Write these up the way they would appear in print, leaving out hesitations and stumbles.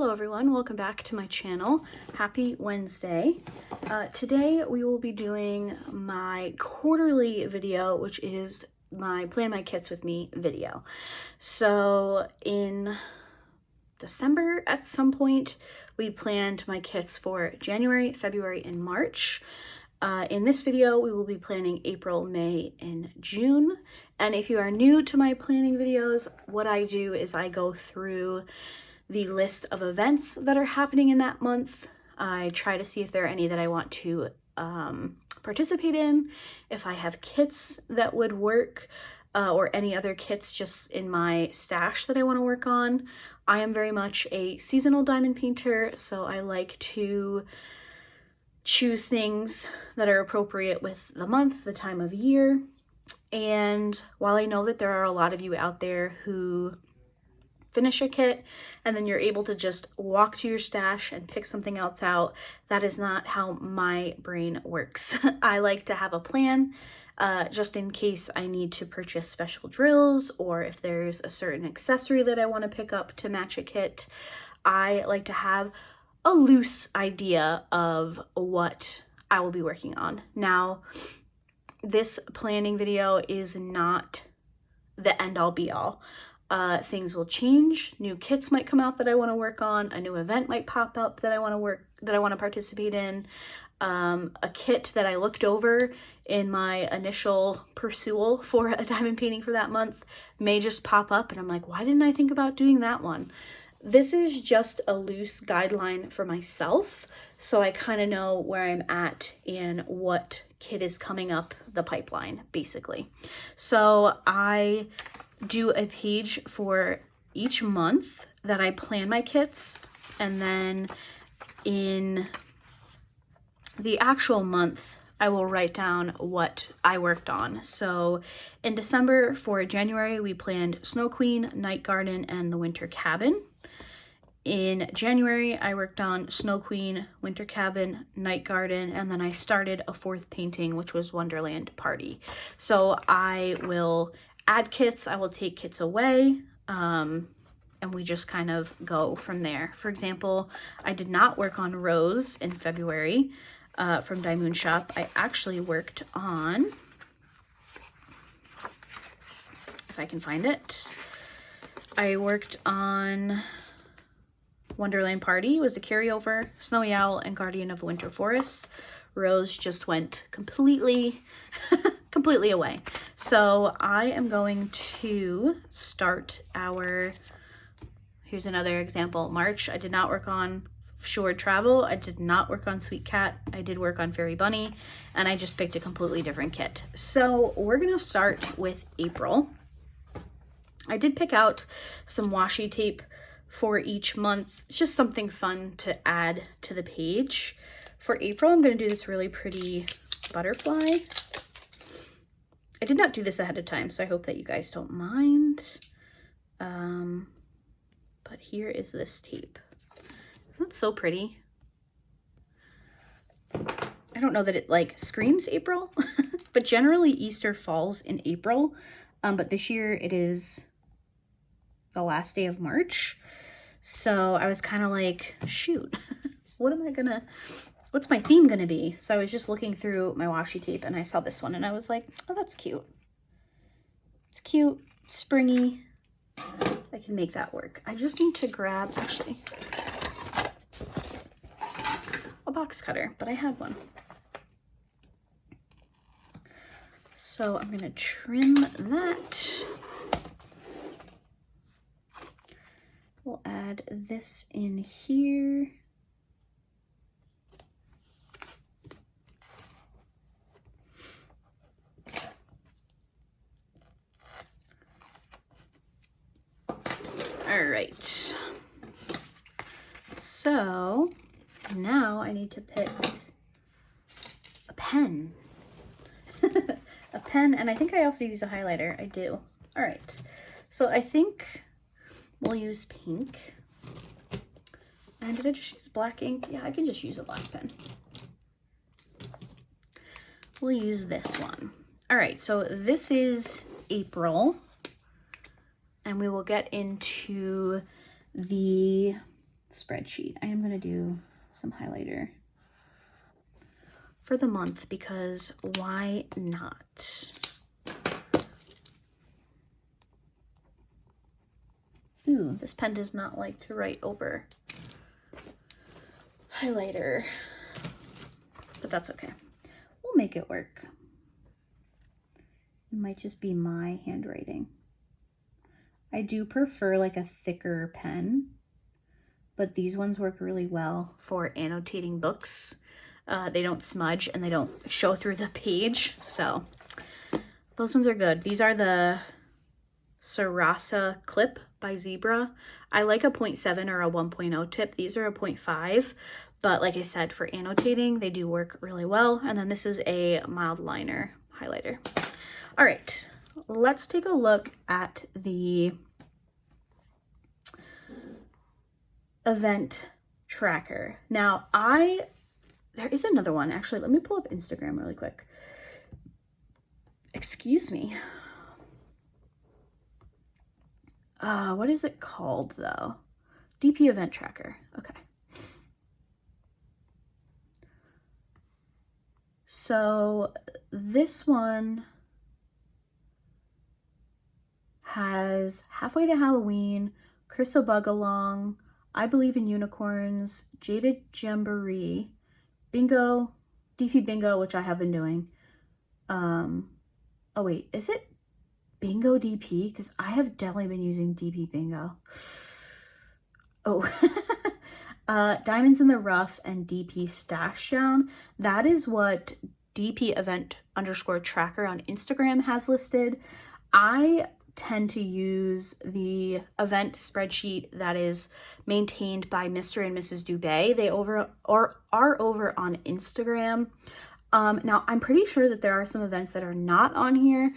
Hello everyone, welcome back to my channel. Happy Wednesday. Today we will be doing my quarterly video, which is my Plan My Kits With Me video. So in December at some point, we planned my kits for January, February, and March. In this video, we will be planning April, May, and June. And if you are new to my planning videos, what I do is I go through the list of events that are happening in that month. I try to see if there are any that I want to participate in, if I have kits that would work, or any other kits just in my stash that I want to work on. I am very much a seasonal diamond painter, so I like to choose things that are appropriate with the month, the time of year. And while I know that there are a lot of you out there who finish a kit and then you're able to just walk to your stash and pick something else out, that is not how my brain works. I like to have a plan just in case I need to purchase special drills, or if there's a certain accessory that I want to pick up to match a kit. I like to have a loose idea of what I will be working on. Now, this planning video is not the end-all be-all. Things will change. New kits might come out that I want to work on. A new event might pop up that I want to participate in. A kit that I looked over in my initial pursuit for a diamond painting for that month may just pop up and I'm like, why didn't I think about doing that one? This is just a loose guideline for myself, so I kind of know where I'm at and what kit is coming up the pipeline, basically. So I do a page for each month that I plan my kits, and then in the actual month I will write down what I worked on. So in December for January we planned Snow Queen, Night Garden, and the Winter Cabin. In January I worked on Snow Queen, Winter Cabin, Night Garden, and then I started a fourth painting, which was Wonderland Party. So I will add kits, I will take kits away, and we just kind of go from there. For example, I did not work on Rose in February from Diamond Shop. I actually worked on, if I can find it, I worked on Wonderland Party, was the carryover, Snowy Owl, and Guardian of the Winter Forest. Rose just went completely away. So I am going to start our, here's another example, March. I did not work on Shore Travel. I did not work on Sweet Cat. I did work on Fairy Bunny, and I just picked a completely different kit. So we're gonna start with April. I did pick out some washi tape for each month. It's just something fun to add to the page. For April, I'm going to do this really pretty butterfly. I did not do this ahead of time, so I hope that you guys don't mind. But here is this tape. Isn't that so pretty? I don't know that it like screams April, but generally Easter falls in April. But this year it is the last day of March. So I was kind of like, shoot, what's my theme gonna be? So I was just looking through my washi tape and I saw this one and I was like, oh, that's cute. It's cute, springy. I can make that work. I just need to grab, actually, a box cutter, but I had one. So I'm gonna trim that. We'll add this in here. All right. So now I need to pick a pen. A pen, and I think I also use a highlighter. I do. All right. So I think we'll use pink. And did I just use black ink? Yeah, I can just use a black pen. We'll use this one. All right, so this is April. And we will get into the spreadsheet. I am going to do some highlighter for the month because why not? Ooh, this pen does not like to write over highlighter, but that's okay. We'll make it work. It might just be my handwriting. I do prefer like a thicker pen, but these ones work really well for annotating books. They don't smudge and they don't show through the page, so those ones are good. These are the Sarasa Clip by Zebra. I like a 0.7 or a 1.0 tip. These are a 0.5, but like I said, for annotating, they do work really well. And then this is a mild liner highlighter. All right, let's take a look at the event tracker. Now, there is another one. Actually, let me pull up Instagram really quick. Excuse me. What is it called though? DP event tracker. Okay. So this one has Halfway to Halloween, Chris a Bug Along, I Believe in Unicorns, Jaded Jamboree, Bingo, DP Bingo, which I have been doing. Oh wait, is it Bingo DP? Because I have definitely been using DP Bingo. Oh, Diamonds in the Rough and DP Stash Down. That is what DP event_tracker on Instagram has listed. I tend to use the event spreadsheet that is maintained by Mr. and Mrs. Dubé. They are over on Instagram. Now, I'm pretty sure that there are some events that are not on here.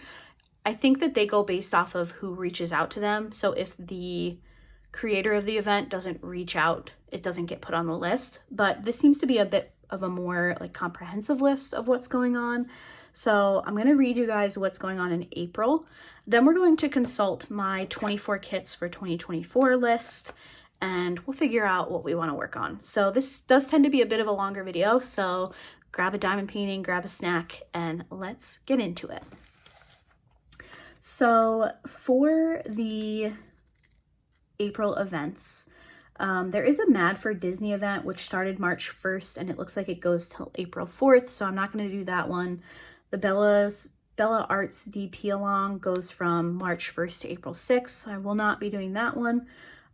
I think that they go based off of who reaches out to them. So if the creator of the event doesn't reach out, it doesn't get put on the list. But this seems to be a bit of a more like comprehensive list of what's going on. So I'm going to read you guys what's going on in April. Then we're going to consult my 24 kits for 2024 list, and we'll figure out what we want to work on. So this does tend to be a bit of a longer video. So grab a diamond painting, grab a snack, and let's get into it. So for the April events, there is a Mad for Disney event, which started March 1st, and it looks like it goes till April 4th, so I'm not going to do that one. The Bella Arts DP Along goes from March 1st to April 6th, so I will not be doing that one.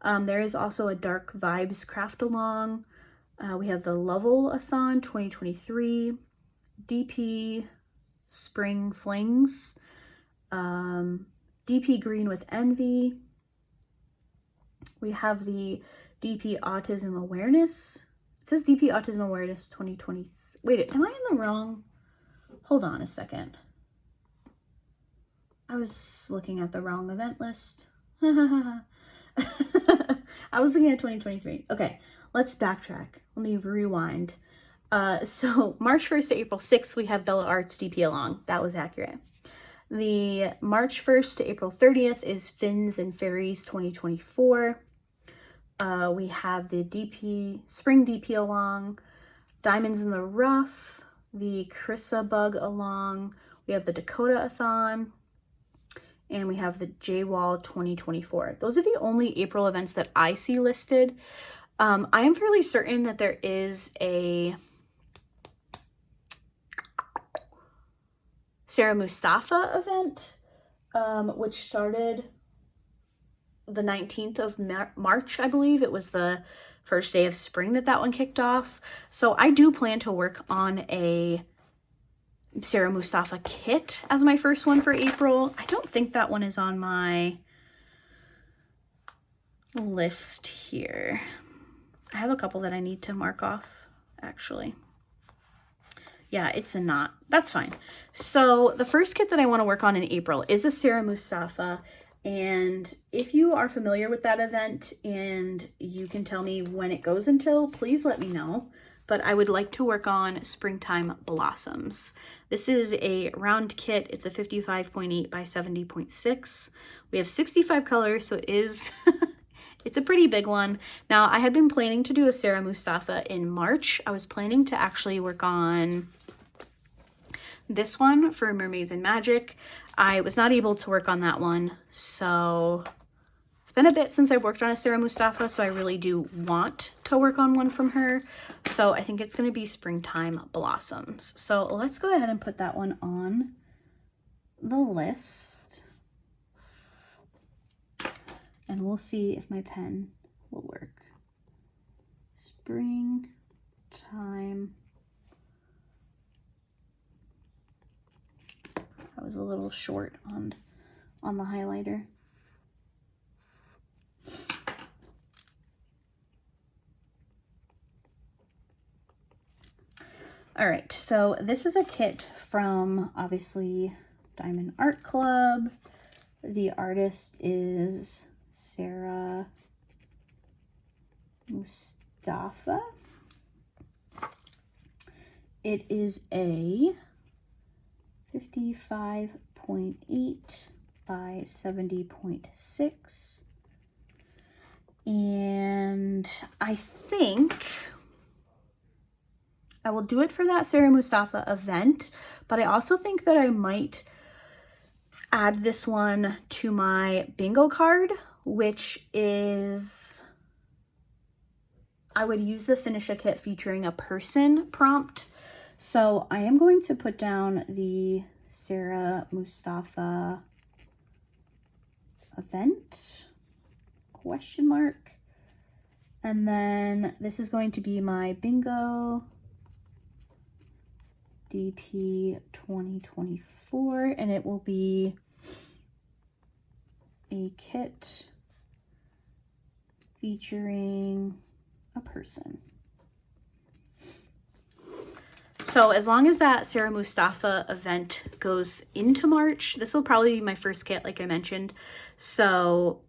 There is also a Dark Vibes Craft Along. We have the Lovelathon 2023, DP Spring Flings, DP Green with Envy. We have the DP Autism Awareness. It says DP Autism Awareness 2023. Wait, am I in the wrong? Hold on a second. I was looking at the wrong event list. I was looking at 2023. Okay, let's backtrack. Let me rewind. So March 1st to April 6th, we have Bella Arts DP Along. That was accurate. The March 1st to April 30th is Fins and Fairies 2024. We have the Spring DP Along, Diamonds in the Rough, the Chrissa Bug Along, we have the Dakota-a-thon, and we have the J-Wall 2024. Those are the only April events that I see listed. I am fairly certain that there is a Sarah Mustafa event, which started the 19th of March, I believe. It was the first day of spring that one kicked off. So I do plan to work on a Sarah Mustafa kit as my first one for April. I don't think that one is on my list here. I have a couple that I need to mark off, actually. Yeah, it's a not. That's fine. So the first kit that I want to work on in April is a Sarah Mustafa. And if you are familiar with that event and you can tell me when it goes until, please let me know. But I would like to work on Springtime Blossoms. This is a round kit. It's a 55.8 by 70.6. We have 65 colors, so it is It's a pretty big one. Now, I had been planning to do a Sarah Mustafa in March. I was planning to actually work on this one for Mermaids and Magic. I was not able to work on that one, so it's been a bit since I worked on a Sarah Mustafa, so I really do want to work on one from her. So I think it's going to be Springtime Blossoms. So let's go ahead and put that one on the list. And we'll see if my pen will work. Springtime. I was a little short on the highlighter. All right, so this is a kit from, obviously, Diamond Art Club. The artist is Sarah Mustafa. It is a 55.8 by 70.6. And I think I will do it for that Sarah Mustafa event, but I also think that I might add this one to my bingo card, which is, I would use the Finish a Kit featuring a person prompt. So I am going to put down the Sarah Mustafa event, question mark. And then this is going to be my bingo DP 2024, and it will be a kit featuring a person. So as long as that Sarah Mustafa event goes into March, this will probably be my first kit, like I mentioned. So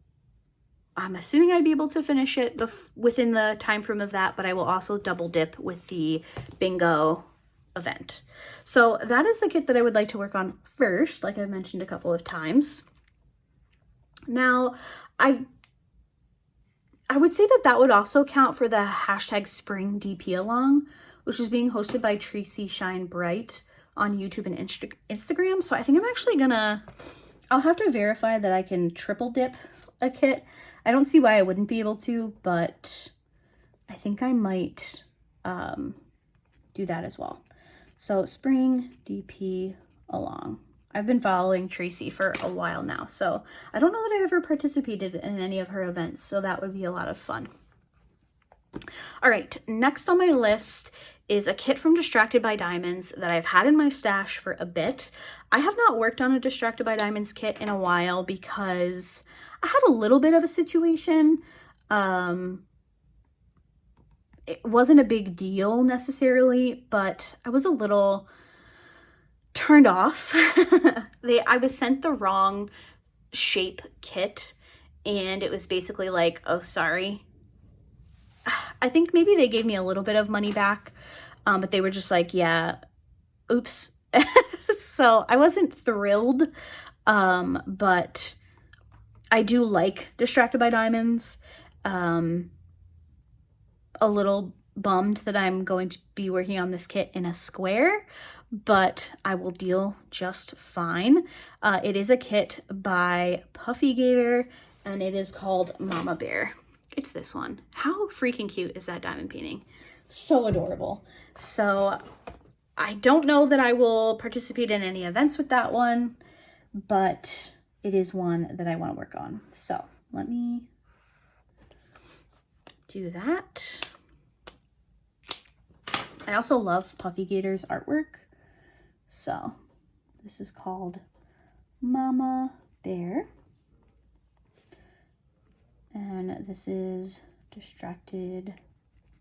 I'm assuming I'd be able to finish it within the time frame of that, but I will also double dip with the bingo event. So that is the kit that I would like to work on first, like I've mentioned a couple of times. Now, I would say that that would also count for the hashtag Spring DP Along, which is being hosted by Tracy Shine Bright on YouTube and Instagram. So I think I'm actually gonna, I'll have to verify that I can triple dip a kit. I don't see why I wouldn't be able to, but I think I might do that as well. So Spring DP Along. I've been following Tracy for a while now, so I don't know that I've ever participated in any of her events, so that would be a lot of fun. All right, next on my list is a kit from Distracted by Diamonds that I've had in my stash for a bit. I have not worked on a Distracted by Diamonds kit in a while because I had a little bit of a situation. It wasn't a big deal necessarily, but I was a little turned off. I was sent the wrong shape kit, and it was basically like, oh, sorry. I think maybe they gave me a little bit of money back, but they were just like, yeah, oops. So I wasn't thrilled, but I do like Distracted by Diamonds. A little bummed that I'm going to be working on this kit in a square, but I will deal just fine. It is a kit by Puffy Gator, and it is called Mama Bear. It's this one. How freaking cute is that diamond painting? So adorable. So I don't know that I will participate in any events with that one, but it is one that I want to work on. So let me do that. I also love Puffy Gator's artwork. So this is called Mama Bear. And this is Distracted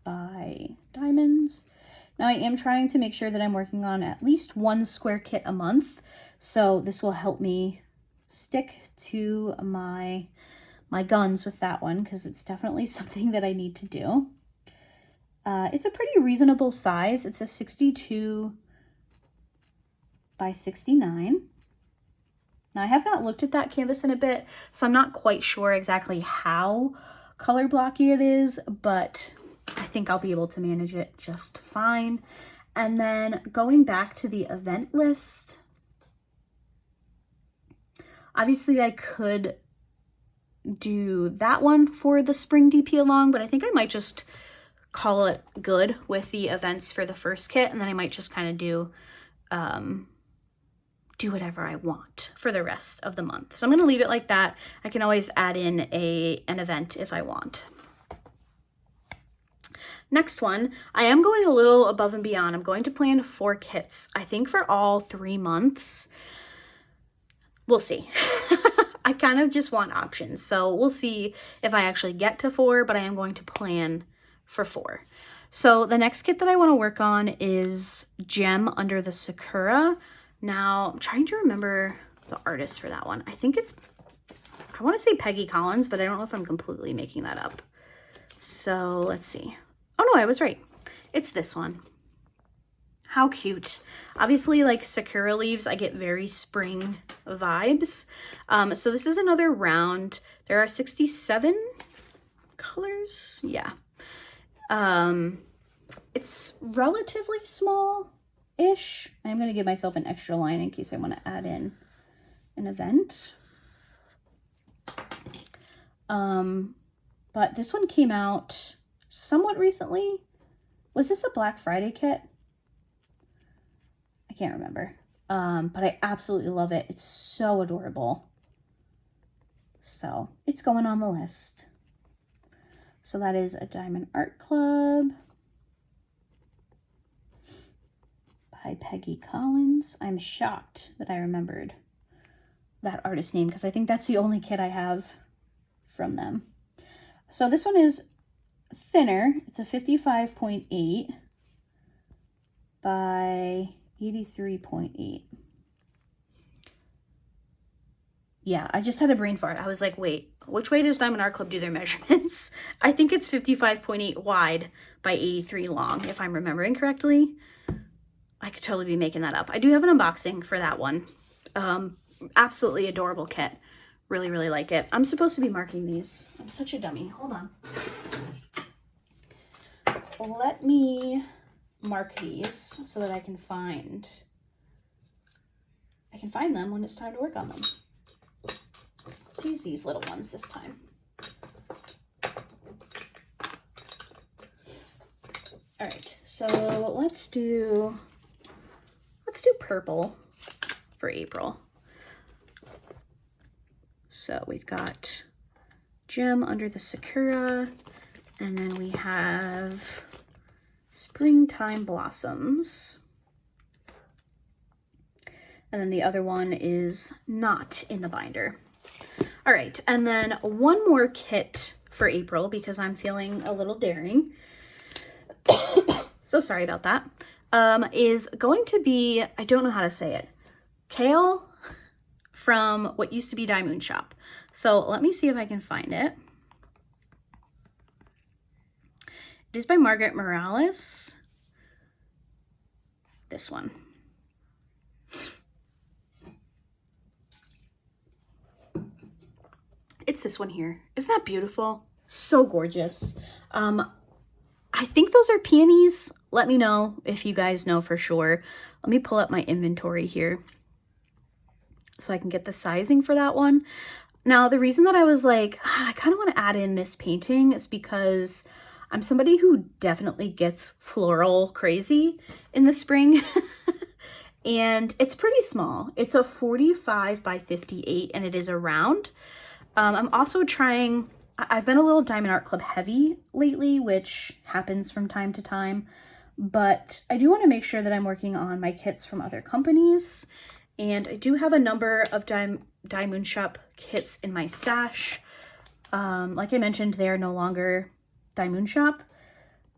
by Diamonds. Now I am trying to make sure that I'm working on at least one square kit a month. So this will help me stick to my guns with that one, because it's definitely something that I need to do. It's a pretty reasonable size. It's a 62 by 69. Now I have not looked at that canvas in a bit, so I'm not quite sure exactly how color blocky it is, but I think I'll be able to manage it just fine. And then going back to the event list, obviously I could do that one for the spring DP along, but I think I might just call it good with the events for the first kit, and then I might just kind of do whatever I want for the rest of the month. So I'm going to leave it like that. I can always add in an event if I want. Next one, I am going a little above and beyond. I'm going to plan 4 kits, I think for all 3 months. We'll see. I kind of just want options. So we'll see if I actually get to 4, but I am going to plan for 4. So the next kit that I want to work on is Gem Under the Sakura. Now, I'm trying to remember the artist for that one. I think it's, I want to say Peggy Collins, but I don't know if I'm completely making that up. So let's see. Oh no, I was right. It's this one. How cute. Obviously, like Sakura leaves, I get very spring vibes. So this is another round. There are 67 colors. Yeah. It's relatively small-ish. I'm going to give myself an extra line in case I want to add in an event. But this one came out somewhat recently. Was this a Black Friday kit? I can't remember. But I absolutely love it. It's so adorable. So it's going on the list. So that is a Diamond Art Club by Peggy Collins. I'm shocked that I remembered that artist name because I think that's the only kit I have from them. So this one is thinner. It's a 55.8 by 83.8. Yeah, I just had a brain fart. I was like, wait, which way does Diamond Art Club do their measurements? I think it's 55.8 wide by 83 long, if I'm remembering correctly. I could totally be making that up. I do have an unboxing for that one. Absolutely adorable kit. Really, really like it. I'm supposed to be marking these. I'm such a dummy. Hold on. Let me mark these so that I can find them when it's time to work on them. Let's use these little ones this time. All right, so let's do purple for April. So we've got Gem Under the Sakura, and then we have Springtime Blossoms. And then the other one is not in the binder. All right, and then one more kit for April because I'm feeling a little daring. So sorry about that. Is going to be, I don't know how to say it, Kale from what used to be Diamond Shop. So let me see if I can find it. It is by Margaret Morales. This one. It's this one here. Isn't that beautiful? So gorgeous. I think those are peonies. Let me know if you guys know for sure. Let me pull up my inventory here so I can get the sizing for that one. Now, the reason that I was like, I kind of want to add in this painting is because I'm somebody who definitely gets floral crazy in the spring. And it's pretty small. It's a 45 by 58 and it is a round. I'm also trying, I've been a little Diamond Art Club heavy lately, which happens from time to time, but I do want to make sure that I'm working on my kits from other companies. And I do have a number of Diamond Shop kits in my stash. Like I mentioned, they are no longer Diamond Shop,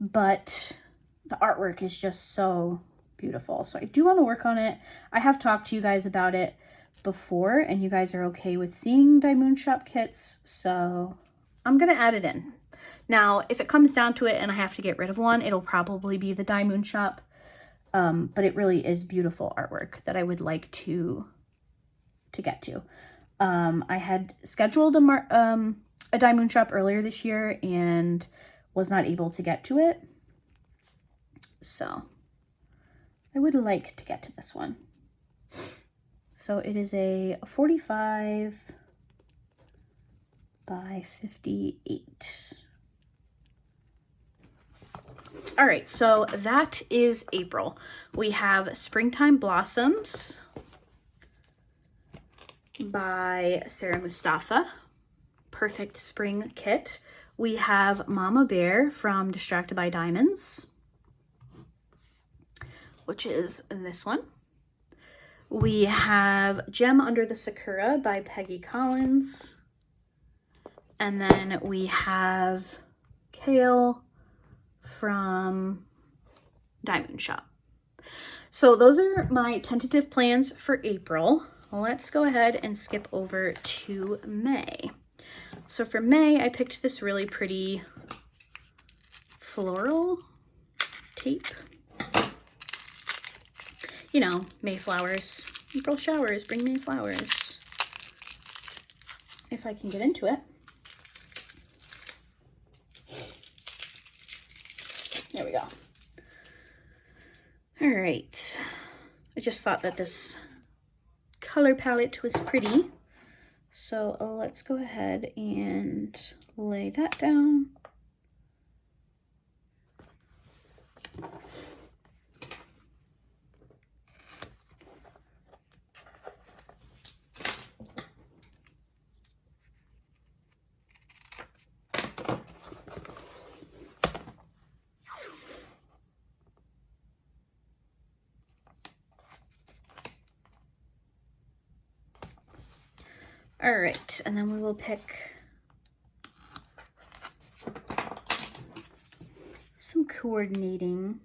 but the artwork is just so beautiful. So I do want to work on it. I have talked to you guys about it before and you guys are okay with seeing Diamond Shop kits, so I'm gonna add it in. Now if it comes down to it and I have to get rid of one, it'll probably be the Diamond Shop, but it really is beautiful artwork that I would like to get to. I had scheduled a diamond shop earlier this year and was not able to get to it. So I would like to get to this one. So it is a 45 by 58. All right, so that is April. We have Springtime Blossoms by Sarah Mustafa. Perfect spring kit. We have Mama Bear from Distracted by Diamonds, which is this one. We have Gem Under the Sakura by Peggy Collins. And then we have Kale from Diamond Shop. So those are my tentative plans for April. Let's go ahead and skip over to May. So for May, I picked this really pretty floral tape. You know, Mayflowers. April showers bring May flowers. If I can get into it. There we go. All right. I just thought that this color palette was pretty. So let's go ahead and lay that down. All right, and then we will pick some coordinating.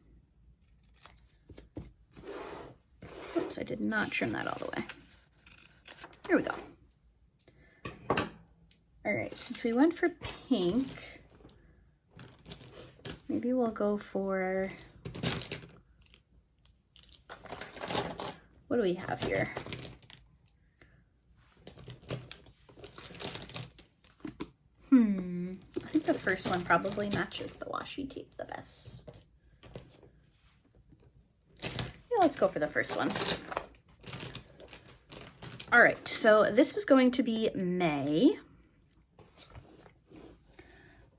Oops, I did not trim that all the way. There we go. All right, since we went for pink, maybe we'll go for, what do we have here? I think the first one probably matches the washi tape the best. Yeah, let's go for the first one. All right, so this is going to be May.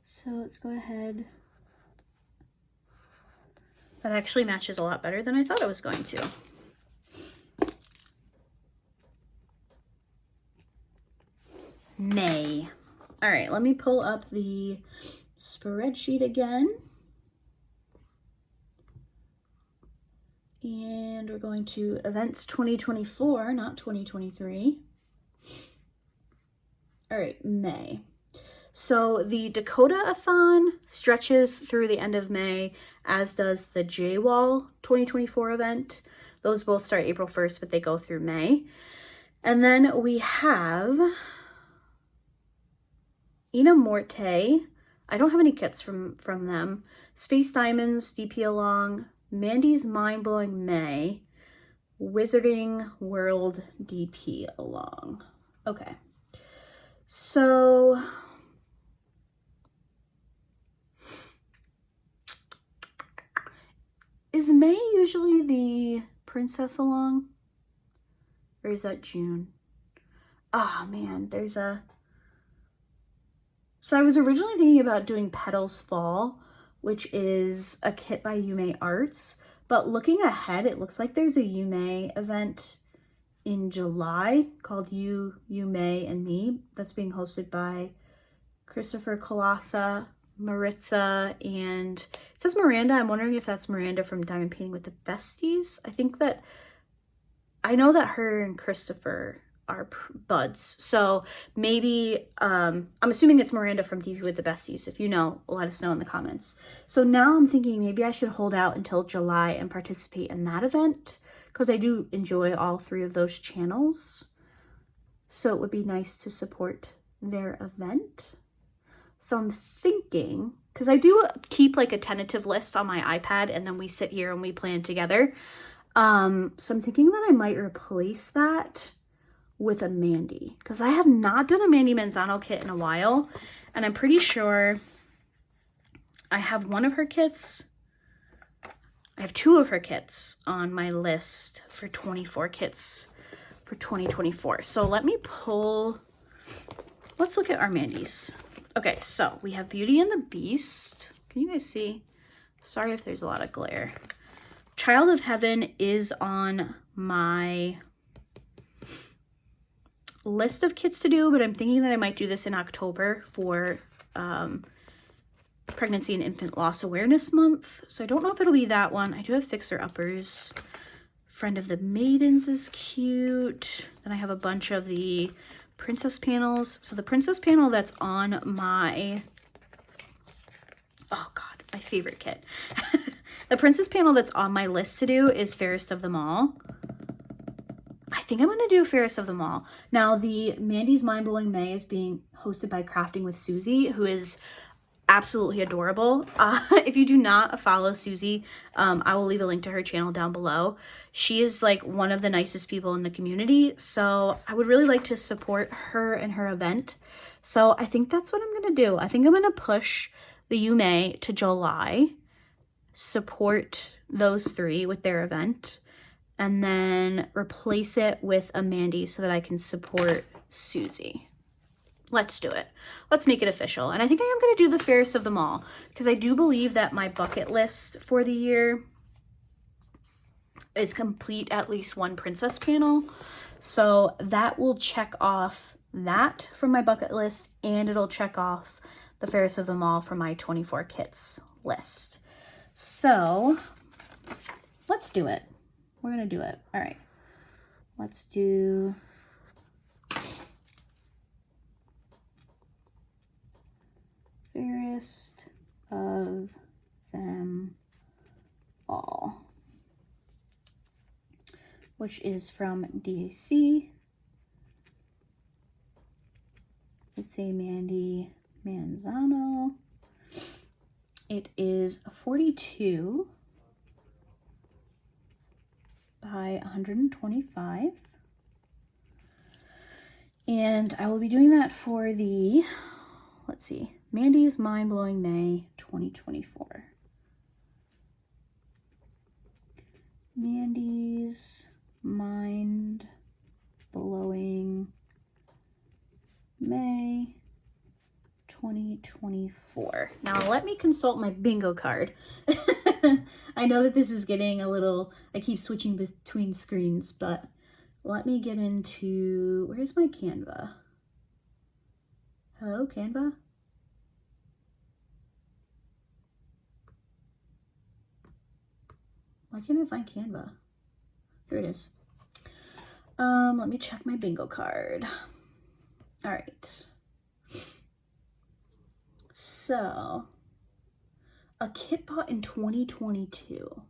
So let's go ahead. That actually matches a lot better than I thought it was going to. May. All right, let me pull up the spreadsheet again. And we're going to events 2024, not 2023. All right, May. So the Dakota-a-thon stretches through the end of May, as does the J-Wall 2024 event. Those both start April 1st, but they go through May. And then we have Ina Morte. I don't have any kits from them. Space Diamonds, DP Along, Mandy's Mind Blowing May, Wizarding World DP Along. Okay. So is May usually the Princess Along? Or is that June? Oh man, there's a... So I was originally thinking about doing Petals Fall, which is a kit by Yume Arts, but looking ahead, it looks like there's a Yume event in July called You, Yume, and Me that's being hosted by Christopher Colassa, Maritza, and it says Miranda. I'm wondering if that's Miranda from Diamond Painting with the Besties. I know that her and Christopher are buds, so maybe I'm assuming it's Miranda from DP with the Besties. If you know, let us know in the comments. So now I'm thinking maybe I should hold out until July and participate in that event, because I do enjoy all three of those channels, so it would be nice to support their event. So I'm thinking, because I do keep like a tentative list on my iPad and then we sit here and we plan together, so I'm thinking that I might replace that with a Mandy, because I have not done a Mandy Manzano kit in a while, and I'm pretty sure I have one of her kits. I have 2 of her kits on my list for 24 kits for 2024. So let me pull, let's look at our Mandys. Okay, so we have Beauty and the Beast. Can you guys see? Sorry if there's a lot of glare. Child of Heaven is on my list of kits to do, but I'm thinking that I might do this in October for Pregnancy and Infant Loss Awareness Month. So I don't know if it'll be that one. I do have Fixer Uppers. Friend of the Maidens is cute. Then I have a bunch of the princess panels. So the princess panel that's on my, oh God, my favorite kit. The princess panel that's on my list to do is Fairest of Them All. I think I'm going to do Fairest of Them All. Now, the Mandy's Mind Blowing May is being hosted by Crafting with Susie, who is absolutely adorable. If you do not follow Susie, I will leave a link to her channel down below. She is like one of the nicest people in the community, so I would really like to support her and her event. So I think that's what I'm going to do. I think I'm going to push the Yume to July, support those 3 with their event, and then replace it with a Mandy so that I can support Susie. Let's do it. Let's make it official. And I think I am going to do the Fairest of Them All, because I do believe that my bucket list for the year is complete at least 1 princess panel. So that will check off that from my bucket list, and it'll check off the Fairest of Them All from my 24 kits list. So let's do it. We're going to do it. All right. Let's do Fairest of Them All, which is from DAC. It's a Mandy Manzano. It is 42 by 125. And I will be doing that for the, let's see, Mandy's Mind Blowing May 2024. Mandy's Mind Blowing May 2024. Now let me consult my bingo card. I know that this is getting a little, I keep switching between screens, but let me get into, where's my Canva? Hello, Canva? Why can't I find Canva? Here it is. Let me check my bingo card. All right. So, a kit bought in 2022.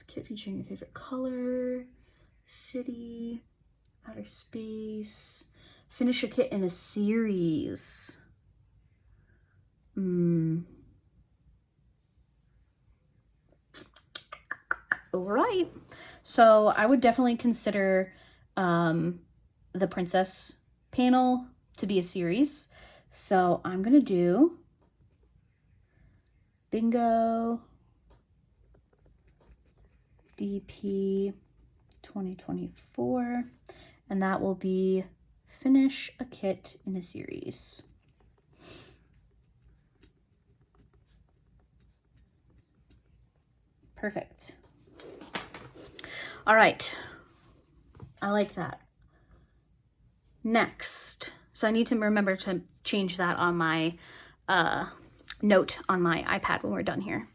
Kit featuring your favorite color, city, outer space. Finish a kit in a series. All right. So I would definitely consider the princess panel to be a series. So I'm going to do Bingo DP 2024, and that will be finish a kit in a series. Perfect. All right. I like that. Next. So I need to remember to change that on my note on my iPad when we're done here.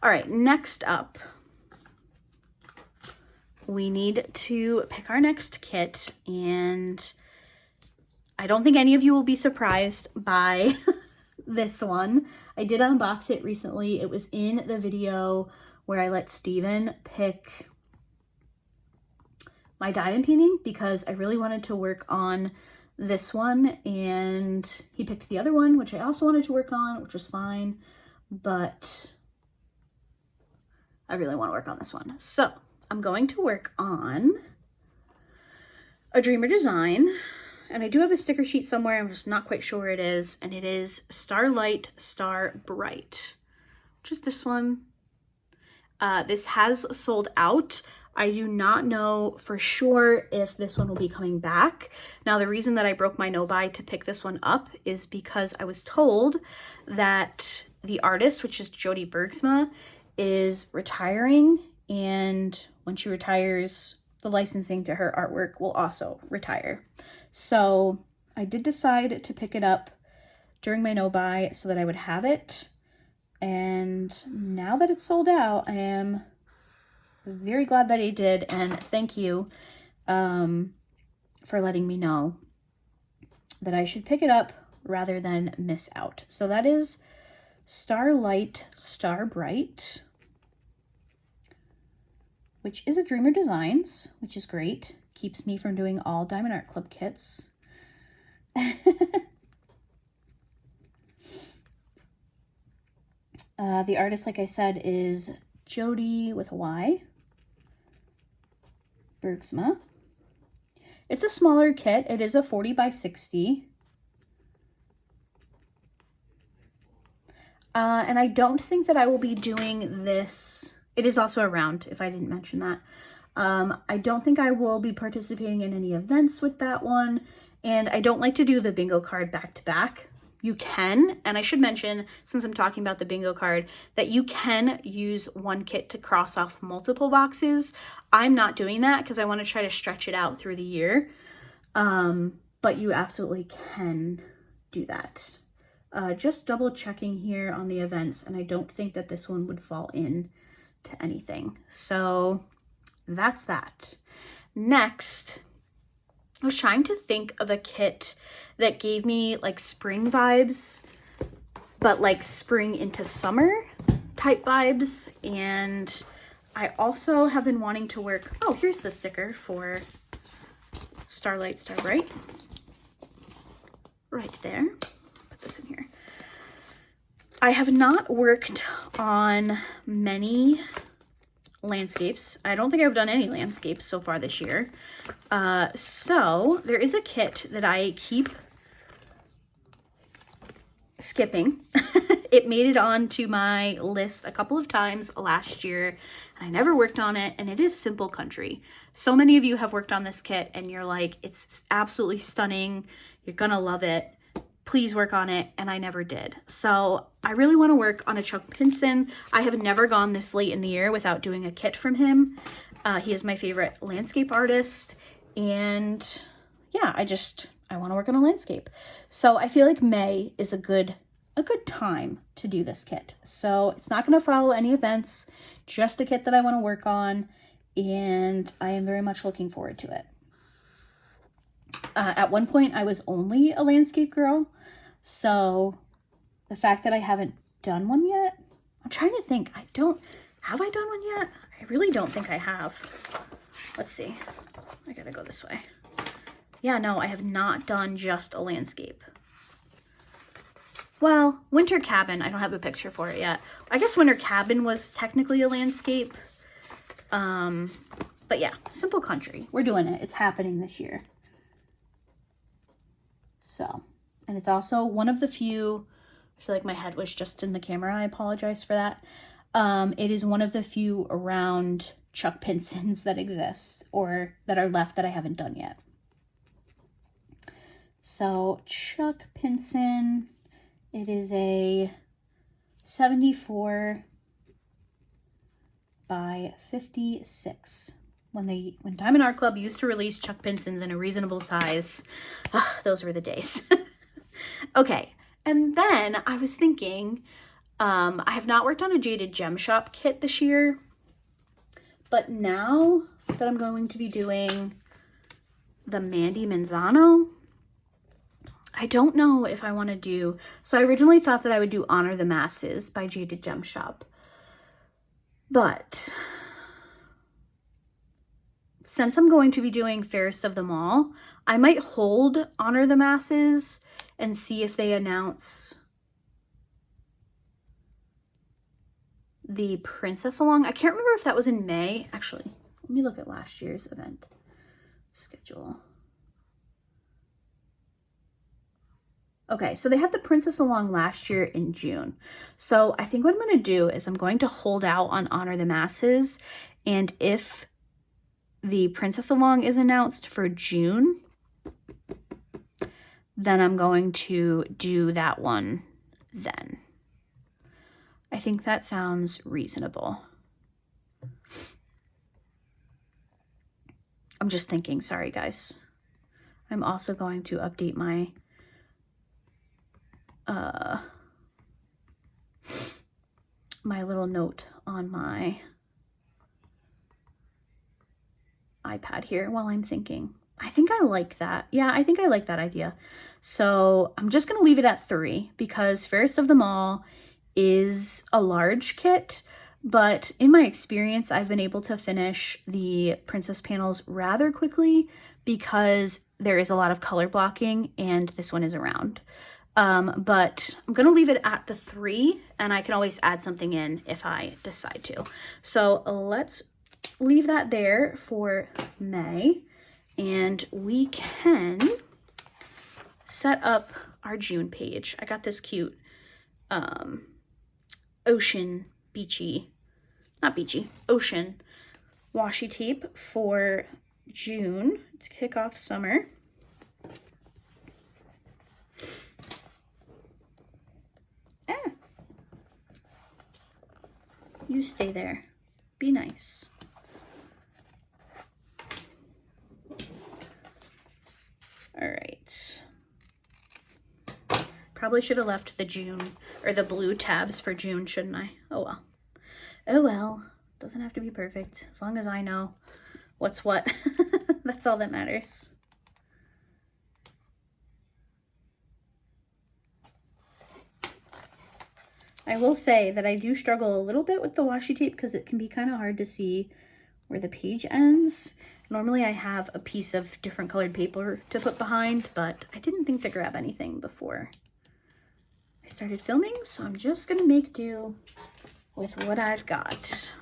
All right. Next up, we need to pick our next kit, and I don't think any of you will be surprised by this one. I did unbox it recently. It was in the video where I let Steven pick my diamond painting because I really wanted to work on this one, and he picked the other one, which I also wanted to work on, which was fine, but I really want to work on this one. So I'm going to work on a Dreamer design, and I do have a sticker sheet somewhere, I'm just not quite sure where it is, and it is Starlight Star Bright, which is this one. This has sold out. I do not know for sure if this one will be coming back. Now, the reason that I broke my no-buy to pick this one up is because I was told that the artist, which is Jody Bergsma, is retiring, and when she retires, the licensing to her artwork will also retire. So I did decide to pick it up during my no-buy so that I would have it. And now that it's sold out, I am very glad that I did, and thank you for letting me know that I should pick it up rather than miss out. So that is Starlight Star Bright, which is a Dreamer Designs, which is great. Keeps me from doing all Diamond Art Club kits. The artist, like I said, is Jody with a Y, Bergsma. It's a smaller kit. It is a 40 by 60. And I don't think that I will be doing this. It is also a round, if I didn't mention that. I don't think I will be participating in any events with that one. And I don't like to do the bingo card back to back. You can, and I should mention, since I'm talking about the bingo card, that you can use one kit to cross off multiple boxes. I'm not doing that because I want to try to stretch it out through the year. But you absolutely can do that. Just double checking here on the events, and I don't think that this one would fall in to anything. So that's that. Next, I was trying to think of a kit that gave me like spring vibes, but like spring into summer type vibes. And I also have been wanting to work, oh, here's the sticker for Starlight Star Bright. Right there. Put this in here. I have not worked on many landscapes. I don't think I've done any landscapes so far this year. So there is a kit that I keep skipping. It made it onto my list a couple of times last year, and I never worked on it, and it is Simple Country. So many of you have worked on this kit, and you're like, it's absolutely stunning. You're gonna love it. Please work on it, and I never did. So I really want to work on a Chuck Pinson. I have never gone this late in the year without doing a kit from him. He is my favorite landscape artist, and yeah, I want to work on a landscape. So I feel like May is a good time to do this kit. So it's not going to follow any events, just a kit that I want to work on, and I am very much looking forward to it. At one point, I was only a landscape girl, so the fact that I haven't done one yet, I'm trying to think. Have I done one yet? I really don't think I have. Let's see. I gotta go this way. Yeah, no, I have not done just a landscape. Well, Winter Cabin, I don't have a picture for it yet. I guess Winter Cabin was technically a landscape. But yeah, Simple Country. We're doing it. It's happening this year. So, and it's also one of the few, I feel like my head was just in the camera. I apologize for that. It is one of the few around Chuck Pinsons that exist or that are left that I haven't done yet. So Chuck Pinson, it is a 74 by 56. When Diamond Art Club used to release Chuck Pinsons in a reasonable size, those were the days. Okay, and then I was thinking, I have not worked on a Jaded Gem Shop kit this year, but now that I'm going to be doing the Mandy Manzano, I don't know if I want to do, so I originally thought that I would do Honor the Masses by Jaded Gem Shop, but since I'm going to be doing Fairest of Them All, I might hold Honor the Masses and see if they announce the Princess along. I can't remember if that was in May. Actually, let me look at last year's event schedule. Okay, so they had the Princess Along last year in June. So I think what I'm going to do is I'm going to hold out on Honor the Masses. And if the Princess Along is announced for June, then I'm going to do that one then. I think that sounds reasonable. I'm just thinking, sorry guys. I'm also going to update my my little note on my iPad here while I'm thinking. I think I like that. Yeah, I think I like that idea. So I'm just going to leave it at 3 because Fairest of Them All is a large kit, but in my experience, I've been able to finish the princess panels rather quickly because there is a lot of color blocking and this one is around. But I'm going to leave it at the 3 and I can always add something in if I decide to. So let's leave that there for May and we can set up our June page. I got this cute ocean ocean washi tape for June to kick off summer. You stay there. Be nice. All right. Probably should have left the June or the blue tabs for June, shouldn't I? Oh well. Oh well. Doesn't have to be perfect. As long as I know what's what. That's all that matters. I will say that I do struggle a little bit with the washi tape because it can be kind of hard to see where the page ends. Normally I have a piece of different colored paper to put behind, but I didn't think to grab anything before I started filming, so I'm just gonna make do with what I've got.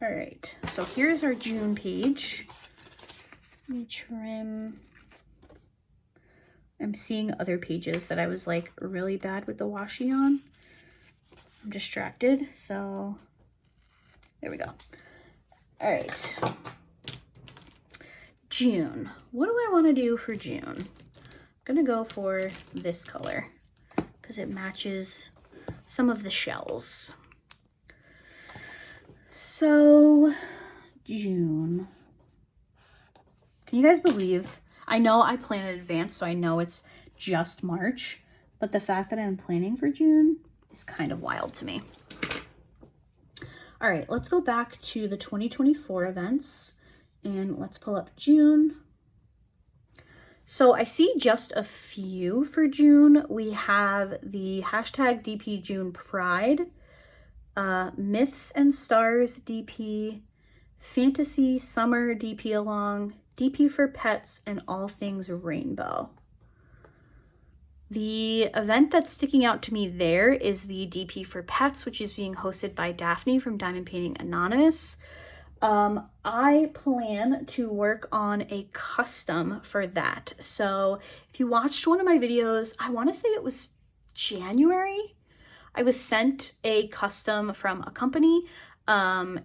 All right, so here's our June page. Let me trim. I'm seeing other pages that I was like really bad with the washi on. I'm distracted, so there we go. All right. June. What do I want to do for June? I'm gonna go for this color because it matches some of the shells. So, June. Can you guys believe? I know I plan in advance, so I know it's just March, but the fact that I'm planning for June is kind of wild to me. All right, let's go back to the 2024 events and let's pull up June. So I see just a few for June. We have the hashtag DP June Pride, Myths and Stars DP, Fantasy Summer DP Along, DP for Pets, and All Things Rainbow. The event that's sticking out to me there is the DP for Pets, which is being hosted by Daphne from Diamond Painting Anonymous. I plan to work on a custom for that. So if you watched one of my videos, I want to say it was January, I was sent a custom from a company.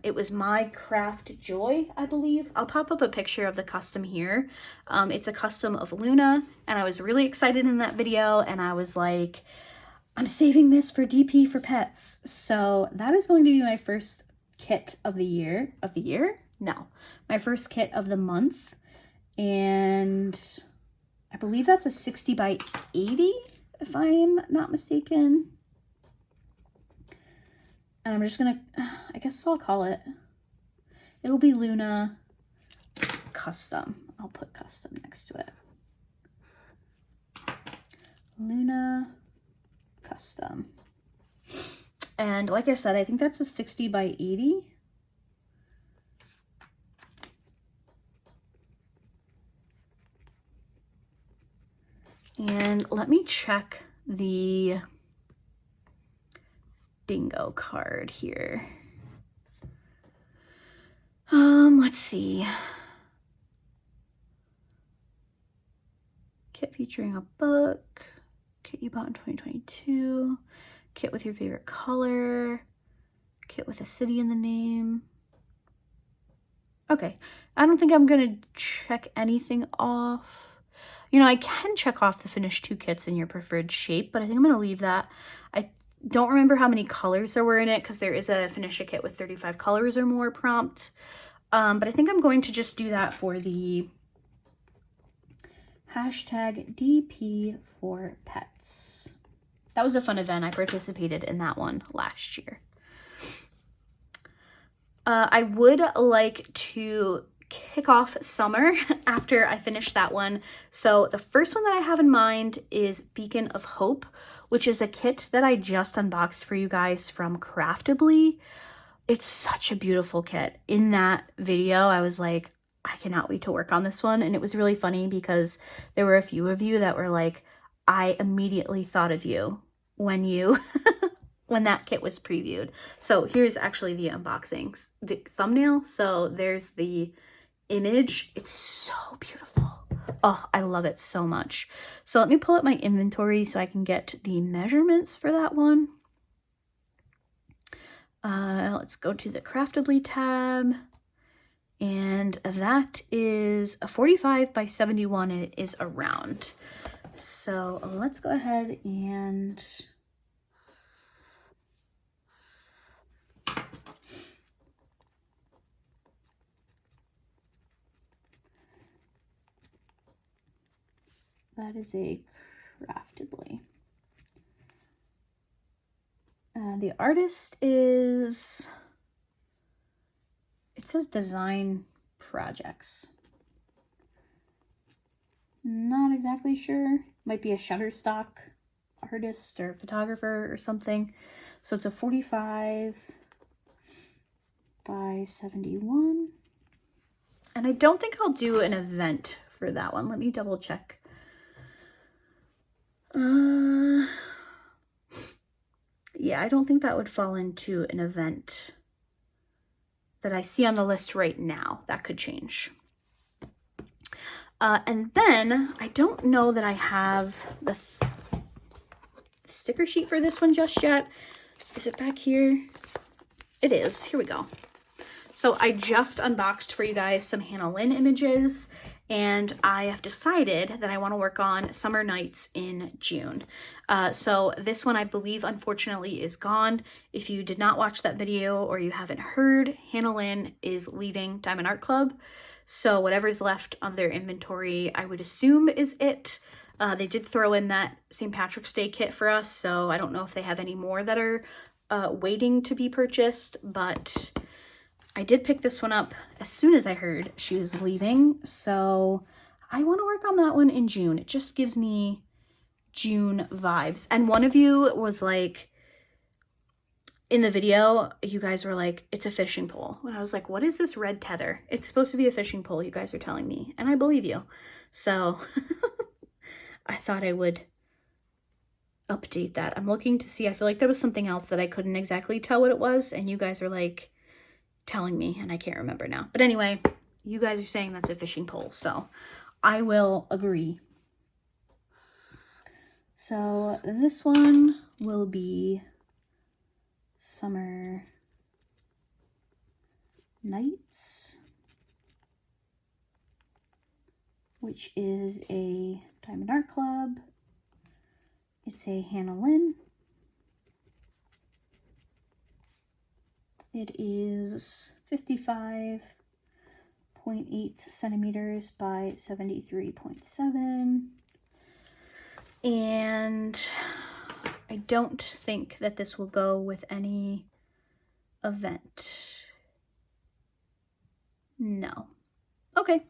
It was My Craft Joy, I believe. I'll pop up a picture of the custom here. It's a custom of Luna, and I was really excited in that video, and I was like, I'm saving this for DP for Pets. So that is going to be my first kit of the year. No, my first kit of the month. And I believe that's a 60 by 80, if I'm not mistaken. And I'm just gonna, I guess I'll call it, it'll be Luna Custom. I'll put custom next to it. Luna Custom. And like I said, I think that's a 60 by 80. And let me check the bingo card here. Let's see. Kit featuring a book. Kit you bought in 2022. Kit with your favorite color. Kit with a city in the name. Okay, I don't think I'm gonna check anything off. You know, I can check off the finish 2 kits in your preferred shape, but I think I'm gonna leave that. I don't remember how many colors there were in it because there is a finish a kit with 35 colors or more prompt. But I think I'm going to just do that for the hashtag DP for pets. That was a fun event. I participated in that one last year. I would like to kick off summer after I finish that one. So the first one that I have in mind is Beacon of Hope, which is a kit that I just unboxed for you guys from Craftibly. It's such a beautiful kit. In that video, I was like, I cannot wait to work on this one. And it was really funny because there were a few of you that were like, I immediately thought of you when you when that kit was previewed. So here's actually the unboxing thumbnail. So there's the image. It's so beautiful. Oh, I love it so much. So let me pull up my inventory so I can get the measurements for that one. Let's go to the Craftibly tab. And that is a 45 by 71 and it is a round. So let's go ahead and that is a Craftibly. The artist is, it says Design Projects. Not exactly sure. Might be a Shutterstock artist or photographer or something. So it's a 45 by 71. And I don't think I'll do an event for that one. Let me double check. Yeah, I don't think that would fall into an event that I see on the list right now. That could change. And then I don't know that I have the sticker sheet for this one just yet. Is it back here? It is. Here we go. So I just unboxed for you guys some Hannah Lynn images, and I have decided that I want to work on Summer Nights in June. So this one, I believe, unfortunately, is gone. If you did not watch that video or you haven't heard, Hannah Lynn is leaving Diamond Art Club. So whatever's left of their inventory, I would assume is it. They did throw in that St. Patrick's Day kit for us, so I don't know if they have any more that are waiting to be purchased, but I did pick this one up as soon as I heard she was leaving, so I want to work on that one in June. It just gives me June vibes. And one of you was like, in the video, you guys were like, it's a fishing pole. And I was like, what is this red tether? It's supposed to be a fishing pole, you guys are telling me. And I believe you. So I thought I would update that. I'm looking to see, I feel like there was something else that I couldn't exactly tell what it was. And you guys are like telling me, and I can't remember now. But anyway, you guys are saying that's a fishing pole. So I will agree. So this one will be Summer Nights, which is a Diamond Art Club. It's a Hannah Lynn. It is 55.8 centimeters by 73.7. And I don't think that this will go with any event. No. Okay.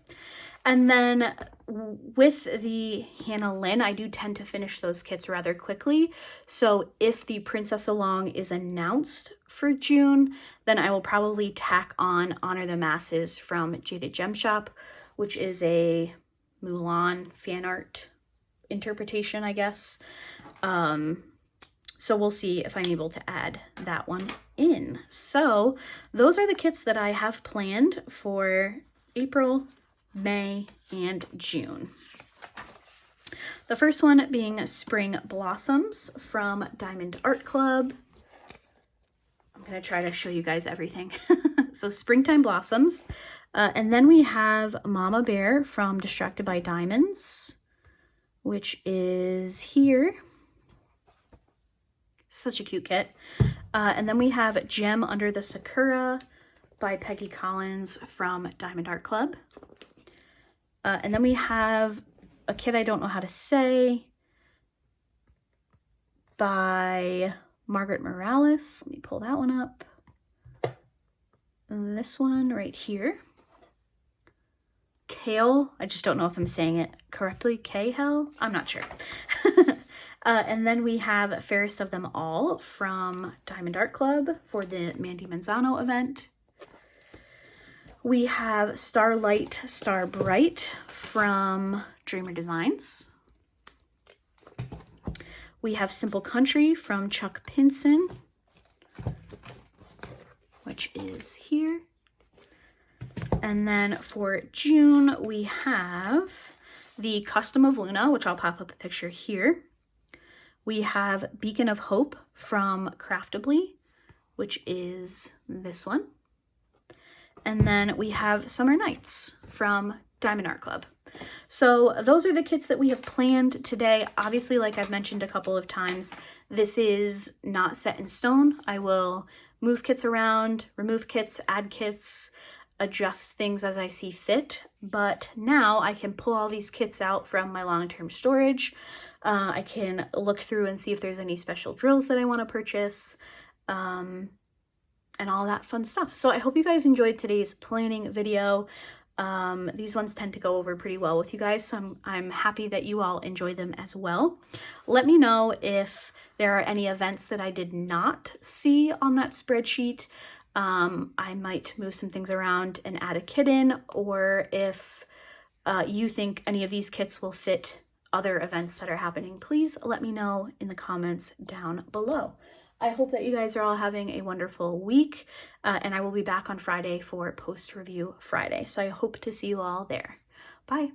And then with the Hannah Lynn, I do tend to finish those kits rather quickly. So if the Princess Along is announced for June, then I will probably tack on Honor the Masses from Jaded Gem Shop, which is a Mulan fan art interpretation, I guess. So we'll see if I'm able to add that one in. So those are the kits that I have planned for April, May, and June. The first one being Spring Blossoms from Diamond Art Club. I'm going to try to show you guys everything. So Springtime Blossoms. And then we have Mama Bear from Distracted by Diamonds, which is here. Such a cute kit. And then we have Gem Under the Sakura by Peggy Collins from Diamond Art Club. And then we have a kit I don't know how to say by Margaret Morales. Let me pull that one up. And this one right here. Kale. I just don't know if I'm saying it correctly. Kale? I'm not sure. And then we have Fairest of Them All from Diamond Art Club for the Mandy Manzano event. We have Starlight, Star Bright from Dreamerdesigns. We have Simple Country from Chuck Pinson, which is here. And then for June, we have the Custom of Luna, which I'll pop up a picture here. We have Beacon of Hope from Craftibly, which is this one. And then we have Summer Nights from Diamond Art Club. So those are the kits that we have planned today. Obviously, like I've mentioned a couple of times, this is not set in stone. I will move kits around, remove kits, add kits, adjust things as I see fit. But now I can pull all these kits out from my long-term storage. I can look through and see if there's any special drills that I want to purchase, and all that fun stuff. So I hope you guys enjoyed today's planning video. These ones tend to go over pretty well with you guys, so I'm happy that you all enjoy them as well. Let me know if there are any events that I did not see on that spreadsheet. I might move some things around and add a kit in, or if you think any of these kits will fit other events that are happening, please let me know in the comments down below. I hope that you guys are all having a wonderful week, and I will be back on Friday for Post Review Friday. So I hope to see you all there. Bye.